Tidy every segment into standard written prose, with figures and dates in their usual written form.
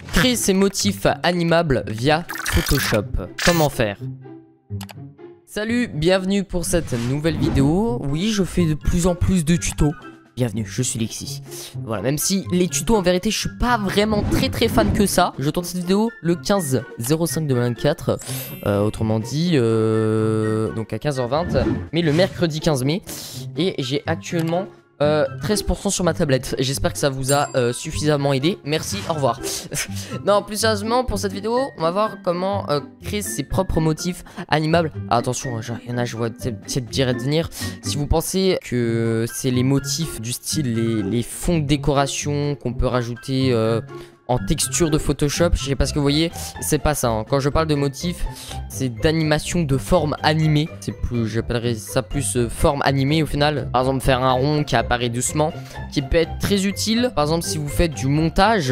Créer ces motifs animables via Photoshop. Comment faire? Salut, bienvenue pour cette nouvelle vidéo. Oui, je fais de plus en plus de tutos. Bienvenue, je suis Lexi. Voilà, même si les tutos en vérité je suis pas vraiment très fan que ça. Je tourne cette vidéo le 15/05/2024. Autrement dit, donc à 15h20, mais le mercredi 15 mai. Et j'ai actuellement 13% sur ma tablette. J'espère que ça vous a suffisamment aidé. Merci, au revoir. Non, plus sérieusement, pour cette vidéo, on va voir comment créer ses propres motifs animables. Ah, attention, il y en a, je vois cette direct venir. Si vous pensez que c'est les motifs du style, les fonds de décoration qu'on peut rajouter en texture de Photoshop, je sais pas ce que vous voyez, c'est pas ça, hein. Quand je parle de motifs, c'est d'animation de forme animée. C'est plus, j'appellerais ça plus forme animée au final. Par exemple, faire un rond qui apparaît doucement, qui peut être très utile. Par exemple, si vous faites du montage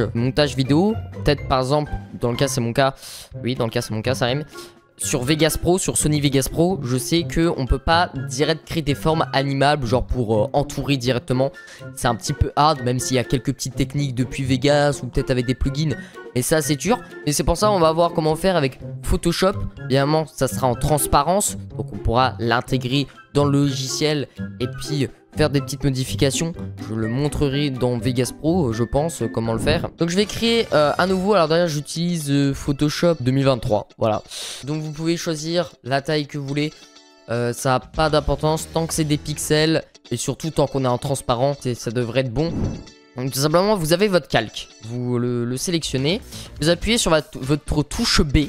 vidéo, peut-être par exemple, dans le cas c'est mon cas, oui, dans le cas c'est mon cas, ça rime. Sur Vegas Pro, sur Sony Vegas Pro, je sais que on peut pas direct créer des formes animables, genre pour entourer directement. C'est un petit peu hard, même s'il y a quelques petites techniques depuis Vegas ou peut-être avec des plugins. Et ça, c'est dur. Et c'est pour ça on va voir comment faire avec Photoshop. Évidemment, ça sera en transparence, donc on pourra l'intégrer dans le logiciel et puis faire des petites modifications. Je le montrerai dans Vegas Pro, je pense, comment le faire. Donc je vais créer à nouveau. Alors derrière j'utilise Photoshop 2023. Voilà. Donc vous pouvez choisir la taille que vous voulez. Ça n'a pas d'importance tant que c'est des pixels. Et surtout tant qu'on est en transparent, ça devrait être bon. Donc tout simplement vous avez votre calque. Vous le sélectionnez. Vous appuyez sur votre touche B.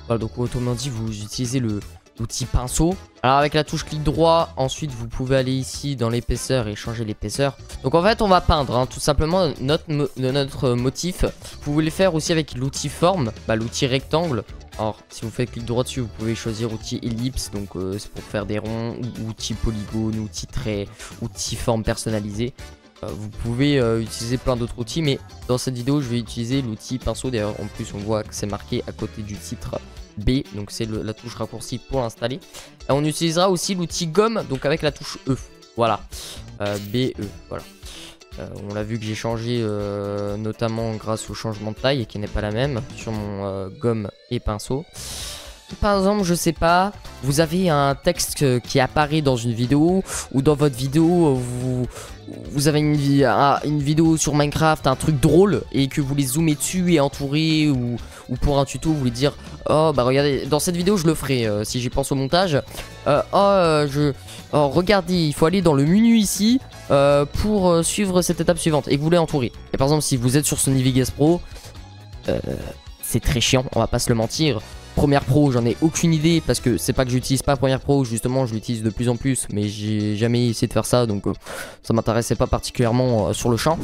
Voilà, donc autrement dit vous utilisez l'outil pinceau. Alors avec la touche clic droit, ensuite vous pouvez aller ici dans l'épaisseur et changer l'épaisseur. Donc en fait on va peindre hein, tout simplement notre motif. Vous pouvez le faire aussi avec l'outil forme, l'outil rectangle. Alors si vous faites clic droit dessus, vous pouvez choisir outil ellipse, donc c'est pour faire des ronds, ou outil polygone, outil trait, outil forme personnalisée. Vous pouvez utiliser plein d'autres outils, mais dans cette vidéo je vais utiliser l'outil pinceau. D'ailleurs en plus on voit que c'est marqué à côté du titre B, donc c'est la touche raccourci pour l'installer. Et on utilisera aussi l'outil gomme, donc avec la touche E. Voilà, BE, voilà. On l'a vu que j'ai changé notamment grâce au changement de taille et qui n'est pas la même sur mon gomme et pinceau. Par exemple, je sais pas, vous avez un texte qui apparaît dans une vidéo ou dans votre vidéo, vous avez une vidéo sur Minecraft, un truc drôle et que vous voulez zoomer dessus et entourer ou pour un tuto, vous voulez dire oh bah regardez, dans cette vidéo je le ferai si j'y pense au montage. Regardez, il faut aller dans le menu ici pour suivre cette étape suivante et que vous voulez entourer. Et par exemple, si vous êtes sur Sony Vegas Pro, c'est très chiant, on va pas se le mentir. Premiere Pro, j'en ai aucune idée parce que c'est pas que j'utilise pas Premiere Pro, justement je l'utilise de plus en plus, mais j'ai jamais essayé de faire ça, donc ça m'intéressait pas particulièrement sur le champ.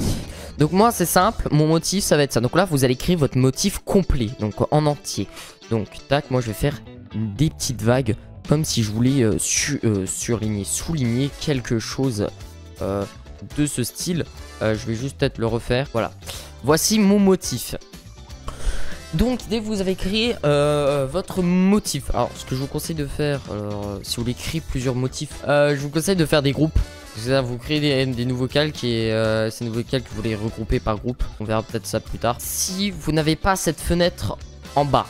Donc moi c'est simple, mon motif ça va être ça. Donc là vous allez créer votre motif complet, donc en entier. Donc tac, moi je vais faire des petites vagues comme si je voulais souligner quelque chose de ce style. Je vais juste peut-être le refaire, voilà. Voici mon motif. Donc dès que vous avez créé votre motif, alors ce que je vous conseille de faire, si vous voulez créer plusieurs motifs, je vous conseille de faire des groupes. C'est-à-dire vous créez des nouveaux calques et ces nouveaux calques vous les regroupez par groupe. On verra peut-être ça plus tard. Si vous n'avez pas cette fenêtre en bas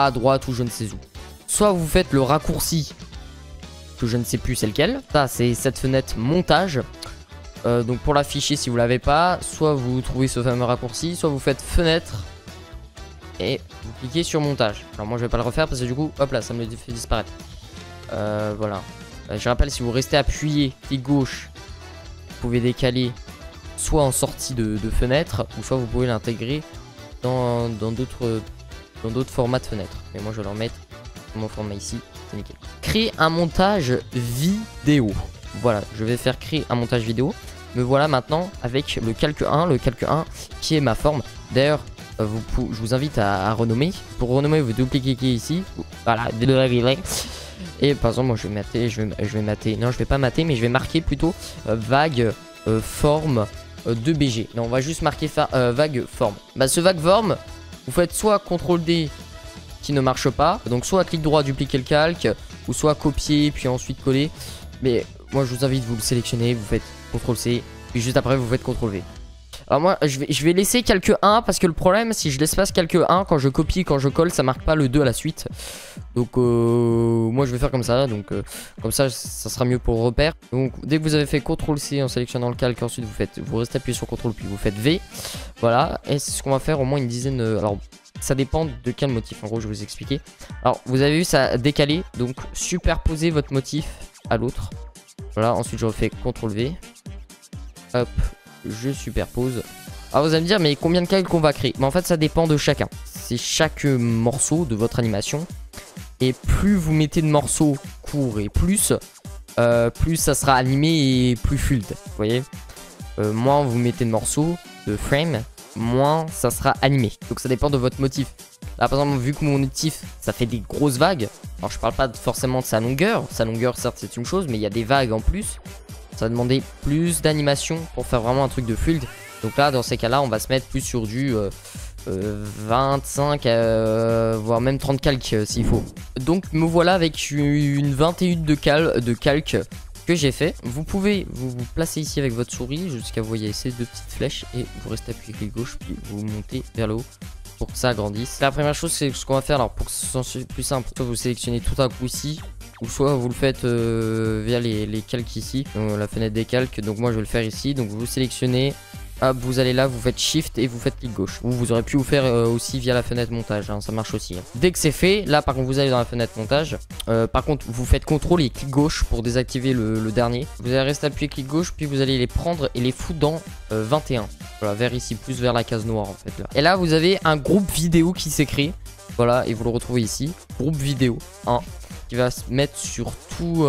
à droite ou je ne sais où, soit vous faites le raccourci, que je ne sais plus c'est lequel. Ça c'est cette fenêtre montage. Donc pour l'afficher si vous l'avez pas, soit vous trouvez ce fameux raccourci, soit vous faites fenêtre. Et vous cliquez sur montage. Alors moi je vais pas le refaire parce que du coup hop là ça me le fait disparaître. Voilà. Je rappelle, si vous restez appuyé clic gauche, vous pouvez décaler soit en sortie de fenêtre, ou soit vous pouvez l'intégrer dans d'autres formats de fenêtre. Mais moi je vais le remettre dans mon format ici, c'est nickel. Créer un montage vidéo. Voilà, je vais faire créer un montage vidéo. Me voilà maintenant avec le calque 1 qui est ma forme. D'ailleurs je vous invite à renommer. Pour renommer, vous double-cliquez ici. Voilà. Et par exemple, moi je vais mater. Non, je vais pas mater, mais je vais marquer plutôt vague forme 2BG. Non, on va juste marquer vague forme. Ce vague forme, vous faites soit CTRL D qui ne marche pas. Donc soit clic droit, dupliquer le calque, ou soit copier puis ensuite coller. Mais moi je vous invite, vous le sélectionnez, vous faites CTRL C, puis juste après vous faites CTRL V. Alors moi je vais laisser quelques 1 parce que le problème si je laisse pas quelques 1 quand je copie, quand je colle ça marque pas le 2 à la suite. Donc moi je vais faire comme ça. Donc comme ça sera mieux pour le repère. Donc dès que vous avez fait CTRL C en sélectionnant le calque, ensuite vous restez appuyé sur CTRL puis vous faites V. Voilà, et c'est ce qu'on va faire au moins une dizaine. Alors ça dépend de quel motif, en gros je vais vous expliquer. Alors vous avez vu ça a décalé, donc superposez votre motif à l'autre. Voilà, ensuite je refais CTRL V. Hop, je superpose. Alors vous allez me dire mais combien de calques on va créer? Mais en fait ça dépend de chacun. C'est chaque morceau de votre animation. Et plus vous mettez de morceaux courts et plus ça sera animé et plus fluide. Vous voyez, moins vous mettez de morceaux, de frames, moins ça sera animé. Donc ça dépend de votre motif. Là par exemple vu que mon motif ça fait des grosses vagues. Alors je parle pas forcément de sa longueur. Sa longueur certes c'est une chose, mais il y a des vagues en plus. Ça va demander plus d'animation pour faire vraiment un truc de fluide. Donc là dans ces cas là on va se mettre plus sur du 25 voire même 30 calques s'il faut. Donc me voilà avec une 21 de calque que j'ai fait. Vous pouvez vous placer ici avec votre souris jusqu'à vous voyez ces deux petites flèches et vous restez appuyé clic gauche puis vous montez vers le haut pour que ça agrandisse. La première chose c'est ce qu'on va faire. Alors pour que ce soit plus simple, soit vous sélectionnez tout un coup ici, ou soit vous le faites via les calques ici, donc, la fenêtre des calques. Donc moi je vais le faire ici. Donc vous sélectionnez, hop, vous allez là, vous faites shift et vous faites clic gauche. Ou vous aurez pu vous faire aussi via la fenêtre montage, hein, ça marche aussi. Hein. Dès que c'est fait, là par contre vous allez dans la fenêtre montage. Par contre vous faites CTRL et clic gauche pour désactiver le dernier. Vous allez rester appuyé clic gauche puis vous allez les prendre et les foutre dans 21. Voilà, vers ici, plus vers la case noire en fait là. Et là vous avez un groupe vidéo qui s'est créé. Voilà, et vous le retrouvez ici. Groupe vidéo 1 qui va se mettre sur tout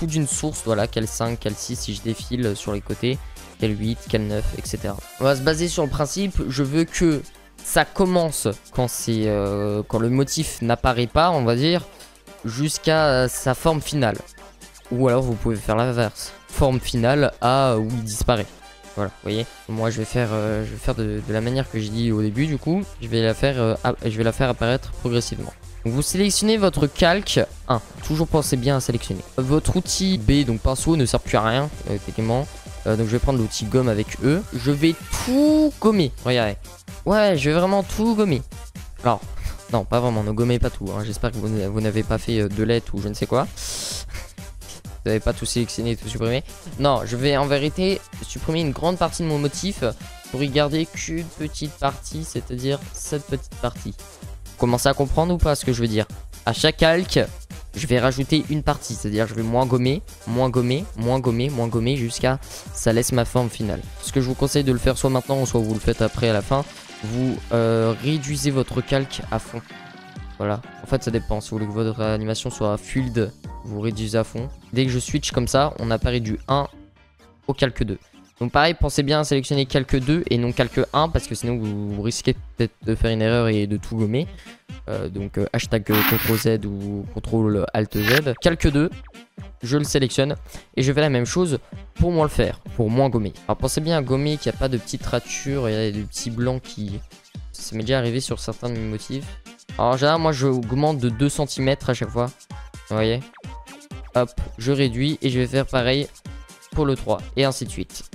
d'une source. Voilà, quel 5, quel 6 si je défile sur les côtés. Quel 8, quel 9, etc. On va se baser sur le principe, je veux que ça commence quand le motif n'apparaît pas, on va dire, jusqu'à sa forme finale. Ou alors vous pouvez faire l'inverse, forme finale à où il disparaît. Voilà, vous voyez. Moi je vais faire de la manière que j'ai dit au début du coup, je vais la faire apparaître progressivement. Donc vous sélectionnez votre calque 1, toujours pensez bien à sélectionner. Votre outil B, donc pinceau, ne sert plus à rien, effectivement. Donc je vais prendre l'outil gomme avec E. Je vais tout gommer. Regardez. Ouais, je vais vraiment tout gommer. Alors, non, pas vraiment. Ne gommez pas tout. Hein. J'espère que vous n'avez pas fait de lettres ou je ne sais quoi. Vous n'avez pas tout sélectionné, tout supprimé. Non, je vais en vérité supprimer une grande partie de mon motif pour y garder qu'une petite partie, c'est-à-dire cette petite partie. Vous commencez à comprendre ou pas ce que je veux dire? À chaque calque, je vais rajouter une partie, c'est-à-dire je vais moins gommer, moins gommer, moins gommer, moins gommer jusqu'à ça laisse ma forme finale. Ce que je vous conseille de le faire soit maintenant, soit vous le faites après à la fin. Vous réduisez votre calque à fond. Voilà, en fait ça dépend. Si vous voulez que votre animation soit fluide, vous réduisez à fond. Dès que je switch comme ça, on apparaît du 1 au calque 2. Donc pareil, pensez bien à sélectionner calque 2 et non calque 1 parce que sinon vous risquez peut-être de faire une erreur et de tout gommer. Donc hashtag CTRL Z ou CTRL ALT Z. Calque 2, je le sélectionne et je fais la même chose pour moins le faire, pour moins gommer. Alors pensez bien à gommer qu'il n'y a pas de petites ratures et des petits blancs qui... Ça m'est déjà arrivé sur certains de mes motifs. Alors en général, moi je augmente de 2 cm à chaque fois. Vous voyez? Hop, je réduis et je vais faire pareil pour le 3 et ainsi de suite.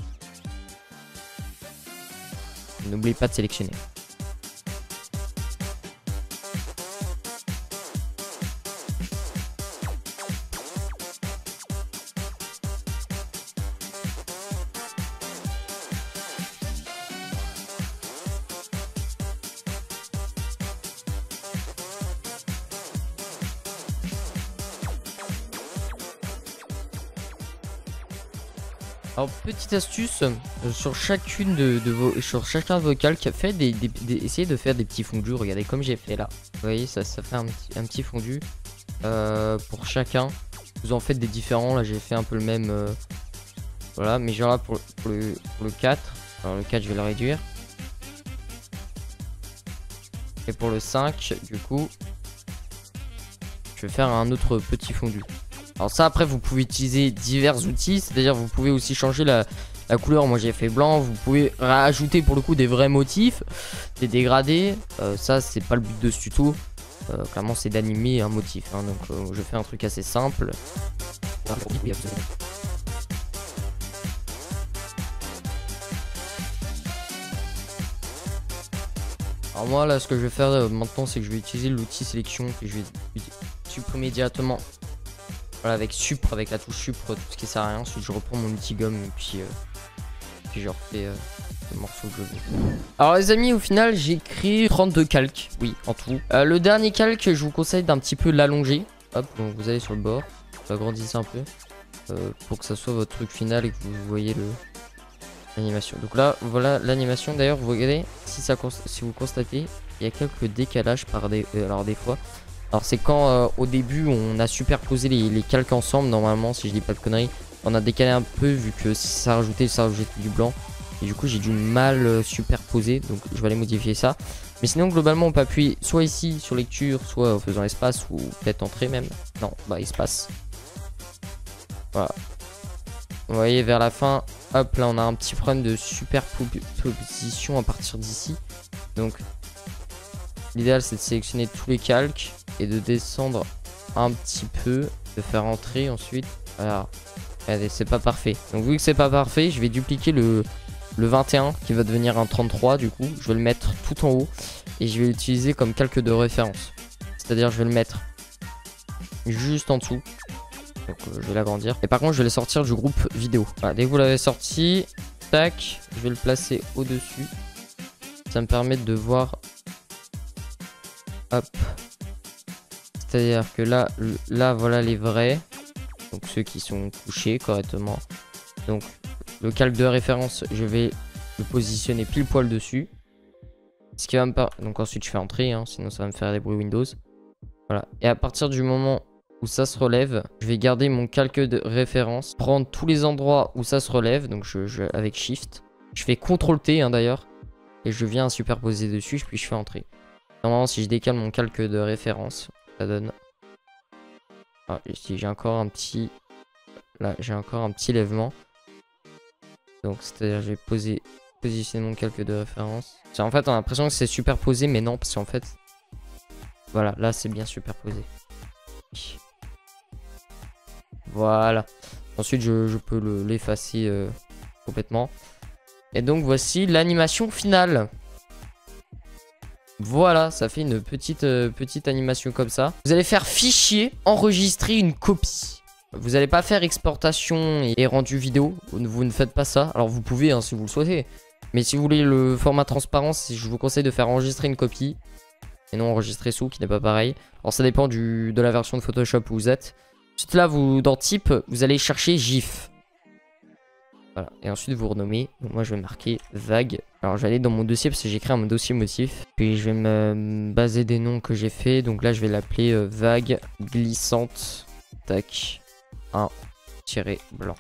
N'oubliez pas de sélectionner. Alors petite astuce sur chacun de vos calques, essayez de faire des petits fondus. Regardez comme j'ai fait là. Vous voyez ça fait un petit fondu pour chacun. Vous en faites des différents. Là j'ai fait un peu le même. Voilà, mais genre là pour le 4. Alors le 4 je vais le réduire. Et pour le 5 du coup je vais faire un autre petit fondu. Alors ça après vous pouvez utiliser divers outils, c'est-à-dire vous pouvez aussi changer la couleur. Moi j'ai fait blanc, vous pouvez rajouter pour le coup des vrais motifs, des dégradés. Ça c'est pas le but de ce tuto, clairement c'est d'animer un motif hein. Donc je fais un truc assez simple. Alors moi là ce que je vais faire maintenant c'est que je vais utiliser l'outil sélection que je vais supprimer directement. Voilà avec supr, avec la touche supr, tout ce qui sert à rien. Ensuite je reprends mon outil gomme et puis je refais le morceau que je veux. Alors les amis, au final j'ai créé 32 calques, oui en tout. Le dernier calque je vous conseille d'un petit peu l'allonger. Hop, donc vous allez sur le bord, vous agrandissez un peu pour que ça soit votre truc final et que vous voyez l'animation. Donc là voilà l'animation. D'ailleurs vous regardez, si vous constatez, il y a quelques décalages alors des fois. Alors c'est quand au début on a superposé les calques ensemble, normalement si je dis pas de conneries. On a décalé un peu vu que ça rajoutait du blanc. Et du coup j'ai dû mal superposer, donc je vais aller modifier ça. Mais sinon globalement on peut appuyer soit ici sur lecture, soit en faisant espace ou peut-être entrée même. Non, bah espace. Voilà. Vous voyez vers la fin, hop là on a un petit problème de superposition à partir d'ici. Donc l'idéal c'est de sélectionner tous les calques et de descendre un petit peu, de faire entrer ensuite. Voilà. Regardez, c'est pas parfait. Donc vu que c'est pas parfait, je vais dupliquer le 21 qui va devenir un 33 du coup. Je vais le mettre tout en haut et je vais l'utiliser comme calque de référence. C'est-à-dire je vais le mettre juste en dessous. Donc je vais l'agrandir. Et par contre je vais le sortir du groupe vidéo. Voilà, dès que vous l'avez sorti, tac, je vais le placer au-dessus. Ça me permet de voir. Hop. C'est-à-dire que là voilà les vrais. Donc ceux qui sont couchés correctement. Donc le calque de référence, je vais le positionner pile poil dessus. Ce qui va me permettre. Donc ensuite je fais entrer, hein, sinon ça va me faire des bruits Windows. Voilà. Et à partir du moment où ça se relève, je vais garder mon calque de référence, prendre tous les endroits où ça se relève. Donc avec Shift. Je fais CTRL T hein, d'ailleurs. Et je viens superposer dessus, puis je fais entrer. Normalement si je décale mon calque de référence, ça donne. Ah, ici j'ai encore un petit. Là j'ai encore un petit lèvement. Donc c'est-à-dire je vais positionner mon calque de référence. En fait on a l'impression que c'est superposé mais non parce qu'en fait voilà là c'est bien superposé. Voilà. Ensuite je peux l'effacer complètement. Et donc voici l'animation finale. Voilà, ça fait une petite animation comme ça. Vous allez faire fichier, enregistrer une copie. Vous n'allez pas faire exportation et rendu vidéo. Vous ne faites pas ça. Alors vous pouvez hein, si vous le souhaitez. Mais si vous voulez le format transparence, je vous conseille de faire enregistrer une copie. Et non enregistrer sous qui n'est pas pareil. Alors ça dépend de la version de Photoshop où vous êtes. Ensuite là, dans type, vous allez chercher GIF. Voilà. Et ensuite vous renommez. Donc, moi je vais marquer vague. Alors je vais aller dans mon dossier parce que j'ai créé un dossier motif. Puis je vais me baser des noms que j'ai fait. Donc là je vais l'appeler vague glissante. Tac. 1-blanc.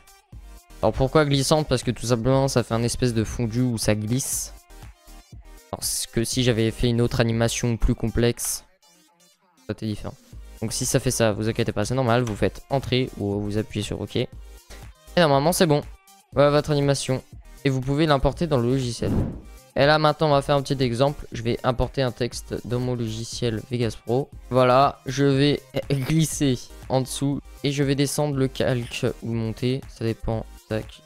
Alors pourquoi glissante? Parce que tout simplement ça fait un espèce de fondu où ça glisse. Parce que si j'avais fait une autre animation plus complexe, ça aurait été différent. Donc si ça fait ça, vous inquiétez pas, c'est normal. Vous faites entrer ou vous appuyez sur OK. Et normalement c'est bon. Voilà votre animation. Et vous pouvez l'importer dans le logiciel. Et là maintenant on va faire un petit exemple. Je vais importer un texte dans mon logiciel Vegas Pro. Voilà, je vais glisser en dessous. Et je vais descendre le calque ou monter. Ça dépend. Tac.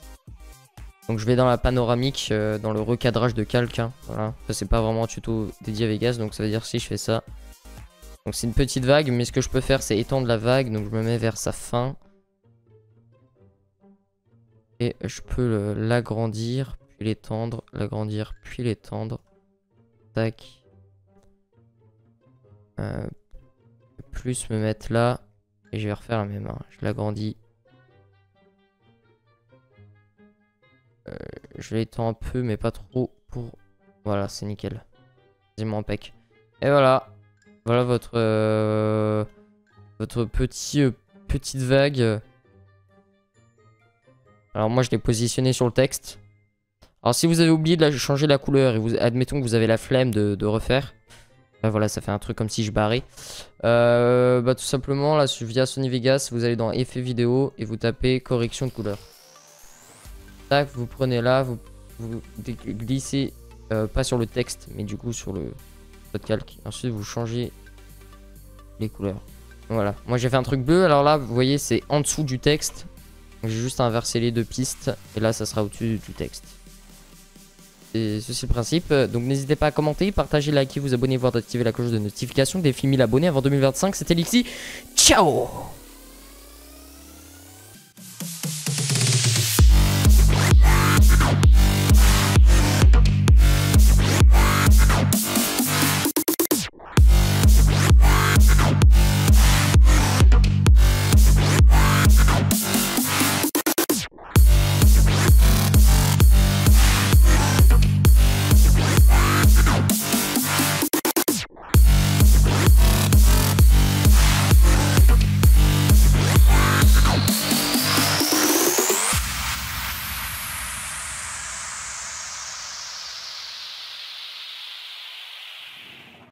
Donc je vais dans la panoramique, dans le recadrage de calque. Hein. Voilà. Ça c'est pas vraiment un tuto dédié à Vegas. Donc ça veut dire si je fais ça. Donc c'est une petite vague. Mais ce que je peux faire c'est étendre la vague. Donc je me mets vers sa fin. Et je peux l'agrandir, puis l'étendre, l'agrandir, puis l'étendre. Tac. Plus me mettre là. Et je vais refaire la même. Hein. Je l'agrandis. Je l'étends un peu, mais pas trop pour... Voilà, c'est nickel. Quasiment impec. Et voilà. Voilà votre petite vague. Alors moi je l'ai positionné sur le texte. Alors si vous avez oublié de changer la couleur et admettons que vous avez la flemme de refaire. Bah voilà, ça fait un truc comme si je barrais. Bah tout simplement là via Sony Vegas, vous allez dans effet vidéo et vous tapez correction de couleur. Tac, vous prenez là, vous glissez pas sur le texte mais du coup sur votre calque. Ensuite vous changez les couleurs. Voilà, moi j'ai fait un truc bleu, alors là vous voyez c'est en dessous du texte. J'ai juste inversé les deux pistes et là ça sera au-dessus du texte. Et ceci le principe. Donc n'hésitez pas à commenter, partager, liker, vous abonner, voire d'activer la cloche de notification. Défi 1000 abonnés avant 2025. C'était Lixi. Ciao!